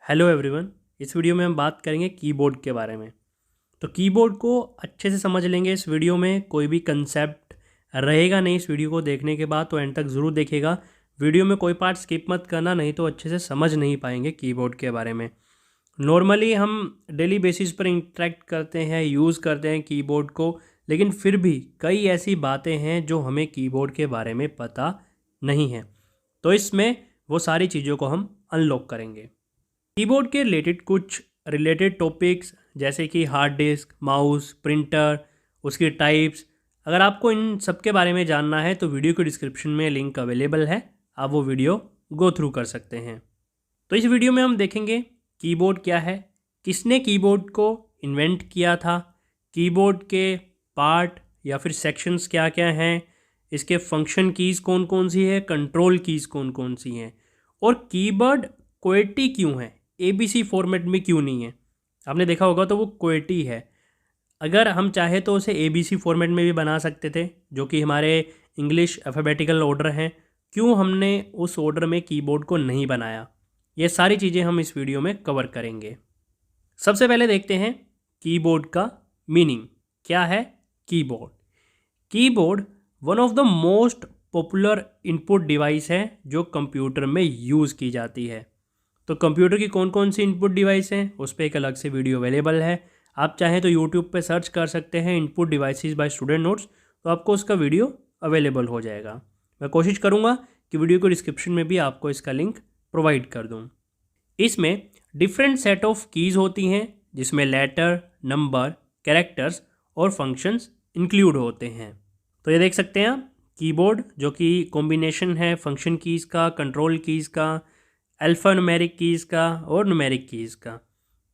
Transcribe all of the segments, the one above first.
Hello everyone. इस video में हम बात करेंगे कीबोर्ड के बारे में। तो कीबोर्ड को अच्छे से समझ लेंगे। इस वीडियो में कोई भी कंसेप्ट रहेगा नहीं। इस वीडियो को देखने के बाद तो एंड तक ज़रूर देखेगा। वीडियो में कोई पार्ट स्किप मत करना, नहीं तो अच्छे से समझ नहीं पाएंगे कीबोर्ड के बारे में। नॉर्मली हम डेली बेसिस पर इंटरेक्ट करते हैं, यूज़ करते हैं कीबोर्ड को, लेकिन फिर भी कई ऐसी बातें हैं जो हमें कीबोर्ड के बारे में पता नहीं है। तो इसमें वो सारी चीज़ों को हम अनलॉक करेंगे। कीबोर्ड के कुछ रिलेटेड टॉपिक्स जैसे कि हार्ड डिस्क, माउस, प्रिंटर, उसकी टाइप्स, अगर आपको इन सब के बारे में जानना है तो वीडियो के डिस्क्रिप्शन में लिंक अवेलेबल है, आप वो वीडियो गो थ्रू कर सकते हैं। तो इस वीडियो में हम देखेंगे कीबोर्ड क्या है, किसने कीबोर्ड को इन्वेंट किया था, कीबोर्ड के पार्ट या फिर सेक्शंस क्या क्या हैं, इसके फंक्शन कीज़ कौन कौन सी है, कंट्रोल कीज़ कौन कौन सी हैं, और कीबोर्ड क्वेटी क्यों है, एबीसी फॉर्मेट में क्यों नहीं है। आपने देखा होगा तो वो क्वेटी है। अगर हम चाहे तो उसे एबीसी फॉर्मेट में भी बना सकते थे, जो कि हमारे इंग्लिश अल्फ़ाबेटिकल ऑर्डर हैं। क्यों हमने उस ऑर्डर में कीबोर्ड को नहीं बनाया, ये सारी चीज़ें हम इस वीडियो में कवर करेंगे। सबसे पहले देखते हैं कीबोर्ड का मीनिंग क्या है। Keyboard keyboard one of the most popular input device है जो कंप्यूटर में यूज़ की जाती है। तो कंप्यूटर की कौन कौन सी इनपुट डिवाइस हैं उस पर एक अलग से वीडियो अवेलेबल है। आप चाहें तो यूट्यूब पे सर्च कर सकते हैं input devices by student notes, तो आपको उसका वीडियो अवेलेबल हो जाएगा। मैं कोशिश करूँगा कि वीडियो को डिस्क्रिप्शन में भी आपको इसका लिंक प्रोवाइड कर दूँ। इसमें डिफरेंट सेट ऑफ कीज़ होती हैं जिसमें लेटर, नंबर, कैरेक्टर्स और फंक्शंस इंक्लूड होते हैं। तो ये देख सकते हैं आप कीबोर्ड जो कि कॉम्बिनेशन है फंक्शन कीज़ का, कंट्रोल कीज़ का, अल्फ़ा न्यूमेरिक कीज़ का और न्यूमेरिक कीज़ का।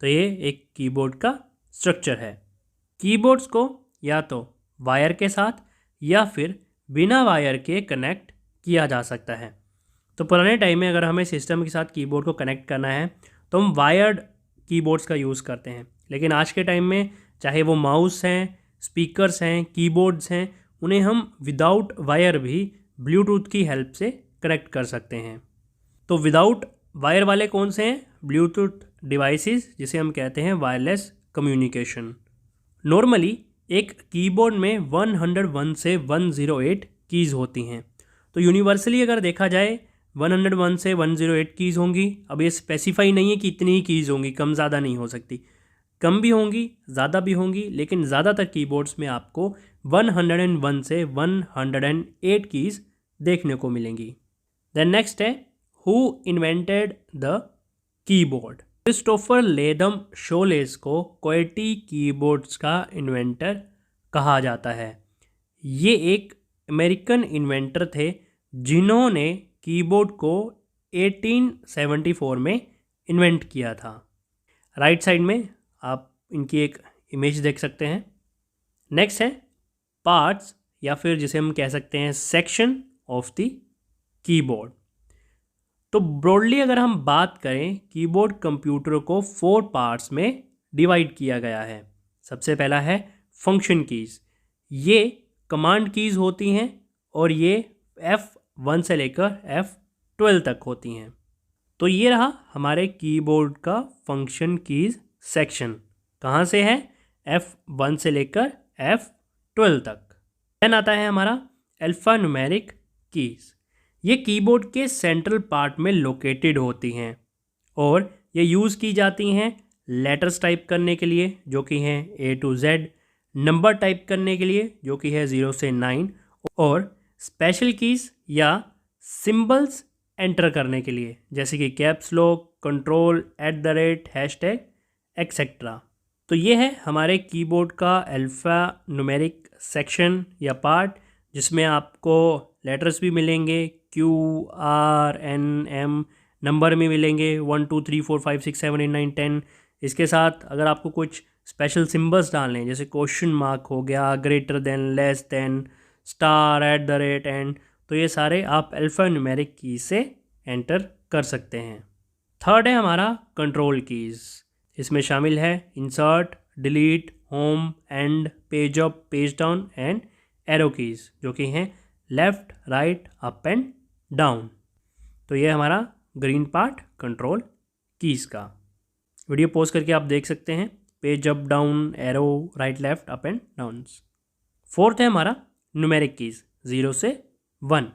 तो ये एक कीबोर्ड का स्ट्रक्चर है। कीबोर्ड्स को या तो वायर के साथ या फिर बिना वायर के कनेक्ट किया जा सकता है। तो पुराने टाइम में अगर हमें सिस्टम के साथ कीबोर्ड को कनेक्ट करना है तो हम वायर्ड कीबोर्ड्स का यूज़ करते हैं, लेकिन आज के टाइम में चाहे वो माउस हैं, स्पीकर्स हैं, कीबोर्ड्स हैं, उन्हें हम विदाउट वायर भी ब्लूटूथ की हेल्प से कनेक्ट कर सकते हैं। तो विदाउट वायर वाले कौन से हैं? ब्लूटूथ डिवाइसेस, जिसे हम कहते हैं वायरलेस कम्युनिकेशन। नॉर्मली एक कीबोर्ड में 101 से 108 कीज़ होती हैं। तो यूनिवर्सली अगर देखा जाए 101 से 108 कीज़ होंगी। अब ये स्पेसिफाई नहीं है कि इतनी ही कीज़ होंगी, कम ज़्यादा नहीं हो सकती, कम भी होंगी ज़्यादा भी होंगी, लेकिन ज़्यादातर कीबोर्ड्स में आपको 101 से 108 कीज़ देखने को मिलेंगी। देन नेक्स्ट है who invented the keyboard. Christopher Latham Sholes को क्वेटी कीबोर्ड्स का इन्वेंटर कहा जाता है। ये एक अमेरिकन इन्वेंटर थे जिन्होंने कीबोर्ड को 1874 में इन्वेंट किया था। राइट साइड में आप इनकी एक इमेज देख सकते हैं। नेक्स्ट है पार्ट्स या फिर जिसे हम कह सकते हैं सेक्शन ऑफ द कीबोर्ड। तो ब्रॉडली अगर हम बात करें कीबोर्ड कंप्यूटर को 4 पार्ट्स में डिवाइड किया गया है। सबसे पहला है फंक्शन कीज़। ये कमांड कीज़ होती हैं और ये F1 से लेकर F12 तक होती हैं। तो ये रहा हमारे कीबोर्ड का फंक्शन कीज़ सेक्शन। कहाँ से है? F1 से लेकर F12 तक। देन आता है हमारा अल्फ़ा न्यूमेरिक कीज़। ये कीबोर्ड के सेंट्रल पार्ट में लोकेटेड होती हैं और ये यूज़ की जाती हैं लेटर्स टाइप करने के लिए जो कि हैं A to Z, number type करने के लिए जो कि है 0 से 9, और स्पेशल कीज़ या सिंबल्स एंटर करने के लिए जैसे कि caps lock, control, @ hashtag etcetera. तो ये है हमारे कीबोर्ड का अल्फ़ा न्यूमेरिक सेक्शन या पार्ट, जिसमें आपको लेटर्स भी मिलेंगे Q, R, N, M, number में मिलेंगे 1 2 3 4 5 6 7 8 9 10। इसके साथ अगर आपको कुछ स्पेशल सिंबल्स डालने हैं जैसे क्वेश्चन मार्क हो गया, greater than, less than, star, @ and, तो ये सारे आप अल्फ़ा न्यूमेरिक की से एंटर कर सकते हैं। थर्ड है हमारा कंट्रोल कीज़। इसमें शामिल है insert, delete, home, and, page up, page down and arrow keys जो कि हैं left, right, up and down. तो ये हमारा ग्रीन पार्ट कंट्रोल कीज़ का। वीडियो पॉज करके आप देख सकते हैं, page up down, arrow, right left, up and down. Fourth है हमारा न्यूमेरिक कीज़ 0 से 1।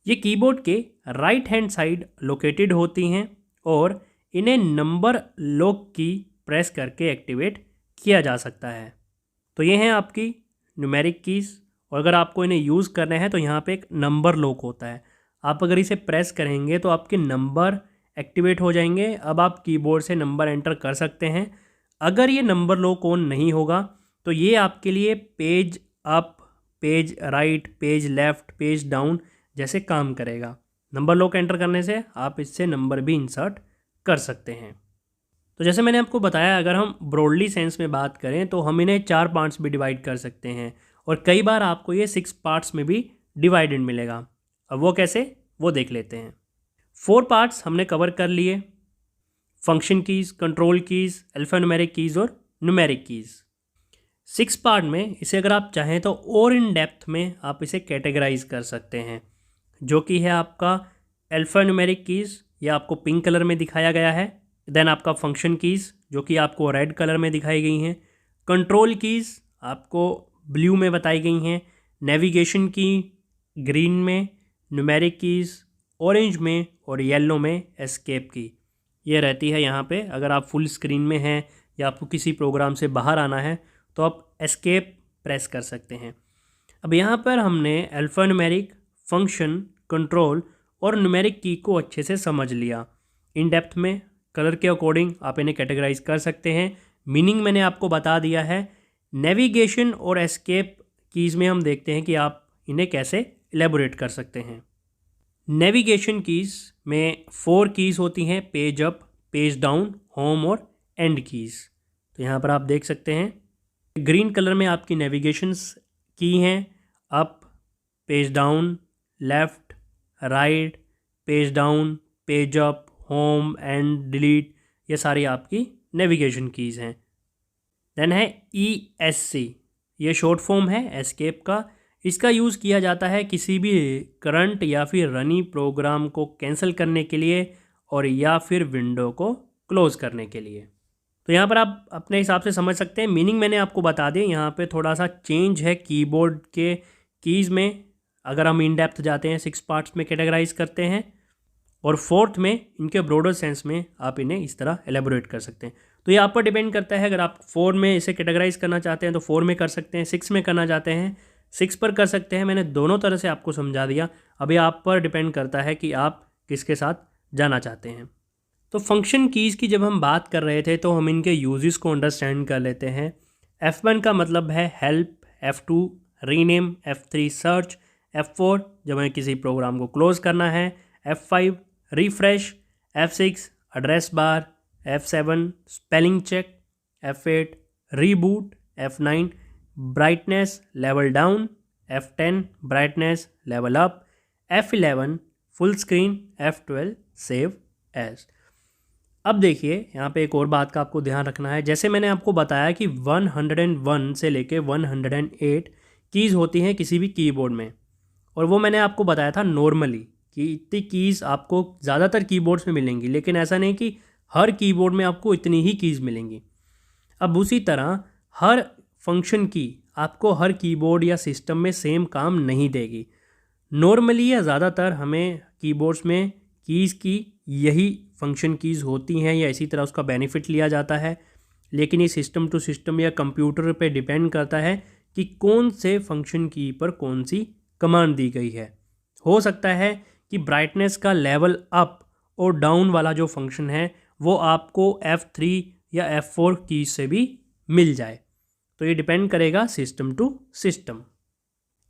ये कीबोर्ड के राइट हैंड साइड लोकेटेड होती हैं और इन्हें नंबर लॉक की प्रेस करके एक्टिवेट किया जा सकता है। तो ये हैं आपकी न्यूमेरिक कीज़, और अगर आपको इन्हें यूज़ करना है तो यहाँ पे एक नंबर लॉक होता है। आप अगर इसे प्रेस करेंगे तो आपके नंबर एक्टिवेट हो जाएंगे। अब आप कीबोर्ड से नंबर एंटर कर सकते हैं। अगर ये नंबर लॉक ऑन नहीं होगा तो ये आपके लिए page up, page right, page left, page down जैसे काम करेगा। नंबर लॉक एंटर करने से आप इससे नंबर भी इंसर्ट कर सकते हैं। तो जैसे मैंने आपको बताया, अगर हम ब्रॉडली सेंस में बात करें तो हम इन्हें 4 पार्ट्स में डिवाइड कर सकते हैं, और कई बार आपको ये 6 पार्ट्स में भी डिवाइडेड मिलेगा। अब वो कैसे, वो देख लेते हैं। 4 पार्ट्स हमने कवर कर लिए, function keys, control keys, alphanumeric keys और न्यूमेरिक कीज़। 6 पार्ट में इसे अगर आप चाहें तो और इन डेप्थ में आप इसे कैटेगराइज कर सकते हैं, जो कि है आपका अल्फ़ान्यूमेरिक कीज़, यह आपको पिंक कलर में दिखाया गया है। देन आपका फंक्शन कीज़ जो कि आपको रेड कलर में दिखाई गई हैं। कंट्रोल कीज़ आपको ब्लू में बताई गई हैं। नेविगेशन की ग्रीन में, न्यूमेरिक कीज़ ऑरेंज में, और येलो में एस्केप की ये रहती है यहाँ पे। अगर आप फुल स्क्रीन में हैं या आपको किसी प्रोग्राम से बाहर आना है तो आप एस्केप प्रेस कर सकते हैं। अब यहाँ पर हमने अल्फ़ान्यूमेरिक, फंक्शन, कंट्रोल और न्यूमेरिक की को अच्छे से समझ लिया। इन डेप्थ में कलर के अकॉर्डिंग आप इन्हें कैटेगराइज कर सकते हैं। मीनिंग मैंने आपको बता दिया है। नेविगेशन और एस्केप कीज़ में हम देखते हैं कि आप इन्हें कैसे एलेबोरेट कर सकते हैं। नेविगेशन कीज़ में 4 कीज़ होती हैं, page up, page down, home और एंड कीज़। तो यहाँ पर आप देख सकते हैं ग्रीन कलर में आपकी नेविगेशंस की हैं, up, page down, left, right, page down, page up, home, and, delete, ये सारी आपकी नेविगेशन कीज़ हैं। देन है ESC, ये शॉर्ट फॉर्म है एस्केप का। इसका यूज़ किया जाता है किसी भी करंट या फिर रनी प्रोग्राम को कैंसिल करने के लिए और या फिर विंडो को क्लोज़ करने के लिए। तो यहाँ पर आप अपने हिसाब से समझ सकते हैं। मीनिंग मैंने आपको बता दें, यहाँ पे थोड़ा सा चेंज है कीबोर्ड के कीज़ में। अगर हम इन डेप्थ जाते हैं 6 पार्ट्स में कैटेगराइज करते हैं, और 4th में इनके ब्रॉडर सेंस में आप इन्हें इस तरह एलेबोरेट कर सकते हैं। तो ये आप पर डिपेंड करता है। अगर आप 4 में इसे कैटेगराइज करना चाहते हैं तो 4 में कर सकते हैं, 6 में करना चाहते हैं 6 पर कर सकते हैं। मैंने दोनों तरह से आपको समझा दिया। अभी आप पर डिपेंड करता है कि आप किसके साथ जाना चाहते हैं। तो फंक्शन कीज़ की जब हम बात कर रहे थे तो हम इनके यूजेस को अंडरस्टैंड कर लेते हैं। F1 का मतलब है help, F2 rename, F3 search, F4 जब हमें किसी प्रोग्राम को क्लोज़ करना है, F5 refresh, F6 address bar, F7 spelling check, F8 reboot, F9 brightness level down, F10 brightness level up, F11 full screen, F12 save as. अब देखिए यहाँ पे एक और बात का आपको ध्यान रखना है। जैसे मैंने आपको बताया कि 101 से लेके 108 कीज़ होती हैं किसी भी कीबोर्ड में, और वो मैंने आपको बताया था नॉर्मली कि इतनी कीज़ आपको ज़्यादातर कीबोर्ड्स में मिलेंगी, लेकिन ऐसा नहीं कि हर कीबोर्ड में आपको इतनी ही कीज़ मिलेंगी। अब उसी तरह हर फंक्शन की आपको हर कीबोर्ड या सिस्टम में सेम काम नहीं देगी। नॉर्मली या ज़्यादातर हमें कीबोर्ड्स में कीज़ की यही फंक्शन कीज़ होती हैं या इसी तरह उसका बेनिफिट लिया जाता है, लेकिन ये सिस्टम टू सिस्टम या कंप्यूटर पे डिपेंड करता है कि कौन से फंक्शन की पर कौन सी कमांड दी गई है। हो सकता है कि ब्राइटनेस का लेवल अप और डाउन वाला जो फंक्शन है वो आपको F3 या F4 कीज से भी मिल जाए, तो ये डिपेंड करेगा सिस्टम टू सिस्टम।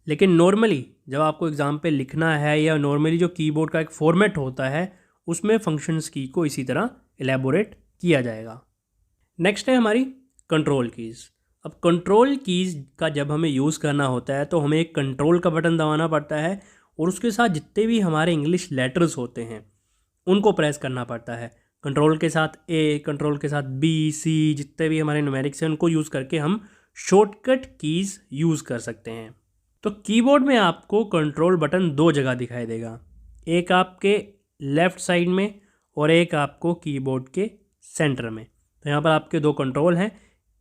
लेकिन नॉर्मली जब आपको एग्ज़ाम पे लिखना है या नॉर्मली जो कीबोर्ड का एक फॉर्मेट होता है उसमें फंक्शंस की को इसी तरह एलेबोरेट किया जाएगा। नेक्स्ट है हमारी कंट्रोल कीज़। अब कंट्रोल कीज़ का जब हमें यूज़ करना होता है तो हमें एक कंट्रोल का बटन दबाना पड़ता है और उसके साथ जितने भी हमारे इंग्लिश लेटर्स होते हैं उनको प्रेस करना पड़ता है। कंट्रोल के साथ A, कंट्रोल के साथ B, C, जितने भी हमारे न्यूमेरिक्स हैं उनको यूज़ करके हम शॉर्टकट कीज़ यूज़ कर सकते हैं। तो कीबोर्ड में आपको कंट्रोल बटन 2 जगह दिखाई देगा, एक आपके लेफ़्ट साइड में और एक आपको कीबोर्ड के सेंटर में। तो यहाँ पर आपके 2 कंट्रोल हैं।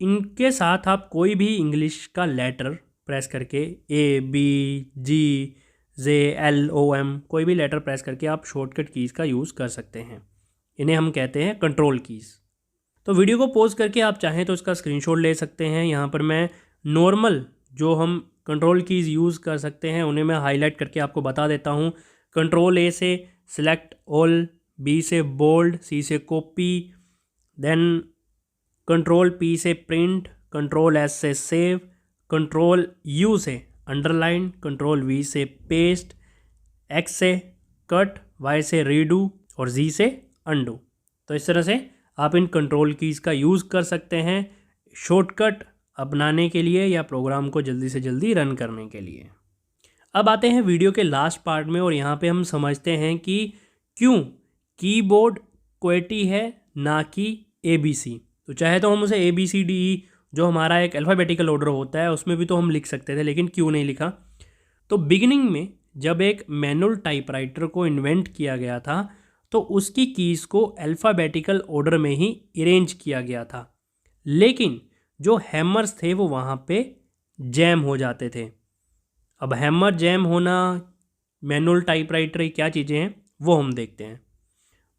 इनके साथ आप कोई भी इंग्लिश का लेटर प्रेस करके ABGJLOM कोई भी लेटर प्रेस करके आप शॉर्टकट कीज़ का यूज़ कर सकते हैं। इन्हें हम कहते हैं कंट्रोल कीज़। तो वीडियो को पॉज करके आप चाहें तो इसका स्क्रीनशॉट ले सकते हैं। यहाँ पर मैं नॉर्मल जो हम कंट्रोल कीज़ यूज़ कर सकते हैं उन्हें मैं हाईलाइट करके आपको बता देता हूँ। कंट्रोल A से सिलेक्ट ऑल, B से बोल्ड, C से कॉपी, देन कंट्रोल P से प्रिंट, कंट्रोल S से सेव, कंट्रोल U से अंडरलाइन, कंट्रोल V से पेस्ट, X से कट, Y से रीडू और Z से अंडू। तो इस तरह से आप इन कंट्रोल कीज़ का यूज़ कर सकते हैं शॉर्टकट अपनाने के लिए या प्रोग्राम को जल्दी से जल्दी रन करने के लिए। अब आते हैं वीडियो के लास्ट पार्ट में और यहाँ पे हम समझते हैं कि क्यों कीबोर्ड QWERTY है ना कि ABC। तो चाहे तो हम उसे ABCDE जो हमारा एक अल्फ़ाबेटिकल ऑर्डर होता है उसमें भी तो हम लिख सकते थे, लेकिन क्यों नहीं लिखा? तो बिगिनिंग में जब एक मैनुअल टाइपराइटर को इन्वेंट किया गया था तो उसकी कीज़ को अल्फ़ाबेटिकल ऑर्डर में ही अरेंज किया गया था, लेकिन जो हैमर्स थे वो वहाँ पे जैम हो जाते थे। अब हैमर जैम होना, मैनुअल टाइपराइटर क्या चीज़ें हैं वो हम देखते हैं।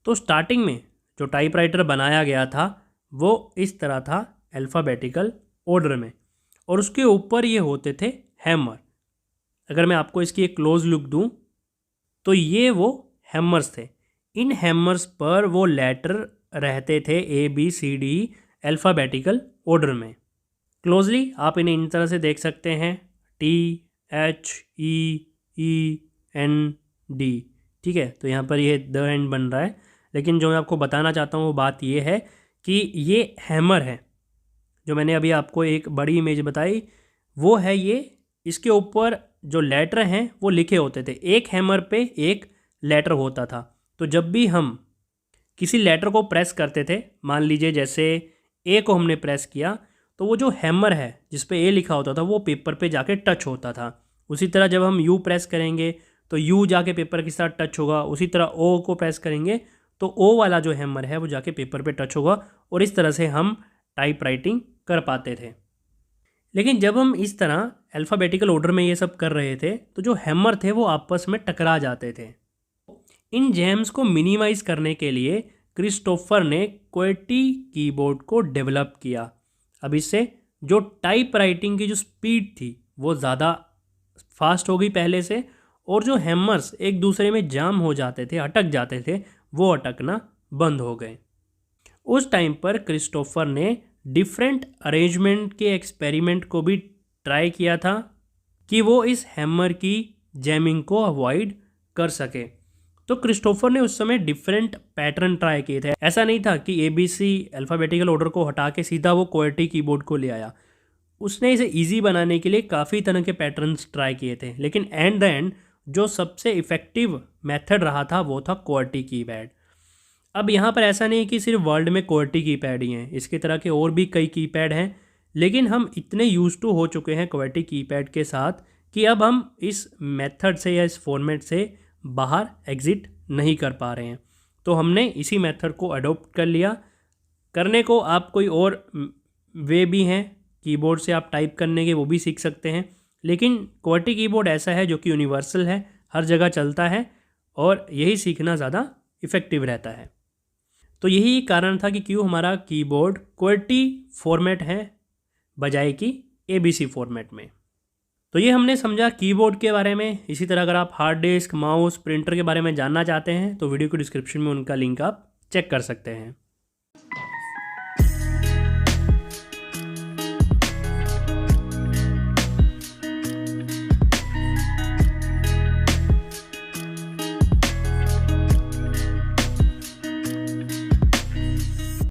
तो स्टार्टिंग में जो टाइपराइटर बनाया गया था वो इस तरह था अल्फ़ाबेटिकल ऑर्डर में, और उसके ऊपर ये होते थे हैमर। अगर मैं आपको इसकी एक क्लोज लुक दूं तो ये वो हैमर्स थे। इन हैमर्स पर वो लेटर रहते थे ABCD अल्फ़ाबेटिकल ऑर्डर में। क्लोजली आप इन्हें इन तरह से देख सकते हैं, THEEND। ठीक है, तो यहाँ पर ये द एंड बन रहा है, लेकिन जो मैं आपको बताना चाहता हूँ वो बात ये है कि ये हैमर है जो मैंने अभी आपको एक बड़ी इमेज बताई, वो है ये। इसके ऊपर जो लेटर हैं वो लिखे होते थे, एक हैमर पे एक लेटर होता था। तो जब भी हम किसी लेटर को प्रेस करते थे, मान लीजिए जैसे A को हमने प्रेस किया, तो वो जो हैमर है जिस पे A लिखा होता था वो पेपर पे जाके टच होता था। उसी तरह जब हम U प्रेस करेंगे तो U जाके पेपर के साथ टच होगा। उसी तरह O को प्रेस करेंगे तो O वाला जो हैमर है वो जाके पेपर पे टच होगा, और इस तरह से हम टाइप राइटिंग कर पाते थे। लेकिन जब हम इस तरह अल्फ़ाबेटिकल ऑर्डर में ये सब कर रहे थे तो जो हैमर थे वो आपस में टकरा जाते थे। इन जैम्स को मिनिमाइज़ करने के लिए क्रिस्टोफर ने QWERTY कीबोर्ड को डेवलप किया। अब इससे जो टाइप राइटिंग की जो स्पीड थी वो ज़्यादा फास्ट हो गई पहले से, और जो हैमर्स एक दूसरे में जाम हो जाते थे, अटक जाते थे, वो अटकना बंद हो गए। उस टाइम पर क्रिस्टोफर ने डिफरेंट अरेंजमेंट के एक्सपेरिमेंट को भी ट्राई किया था कि वो इस हैमर की जैमिंग को अवॉइड कर सके। तो क्रिस्टोफर ने उस समय डिफरेंट पैटर्न ट्राई किए थे। ऐसा नहीं था कि ABC अल्फ़ाबेटिकल ऑर्डर को हटा के सीधा वो QWERTY कीबोर्ड को ले आया। उसने इसे इजी बनाने के लिए काफ़ी तरह के पैटर्न्स ट्राई किए थे, लेकिन एट द एंड जो सबसे इफ़ेक्टिव मेथड रहा था वो था QWERTY कीपैड। अब यहाँ पर ऐसा नहीं कि सिर्फ वर्ल्ड में QWERTY कीपैड ही हैं, इसके तरह के और भी कई कीपैड हैं, लेकिन हम इतने यूज टू हो चुके हैं QWERTY कीपैड के साथ कि अब हम इस मेथड से या इस फॉर्मेट से बाहर एग्ज़िट नहीं कर पा रहे हैं। तो हमने इसी मेथड को अडोप्ट कर लिया। करने को आप कोई और वे भी हैं कीबोर्ड से आप टाइप करने के, वो भी सीख सकते हैं, लेकिन QWERTY कीबोर्ड ऐसा है जो कि यूनिवर्सल है, हर जगह चलता है, और यही सीखना ज़्यादा इफ़ेक्टिव रहता है। तो यही कारण था कि क्यों हमारा कीबोर्ड QWERTY फॉर्मेट है बजाय कि ABC फॉर्मेट में। तो ये हमने समझा कीबोर्ड के बारे में। इसी तरह अगर आप हार्ड डिस्क, माउस, प्रिंटर के बारे में जानना चाहते हैं तो वीडियो के डिस्क्रिप्शन में उनका लिंक आप चेक कर सकते हैं।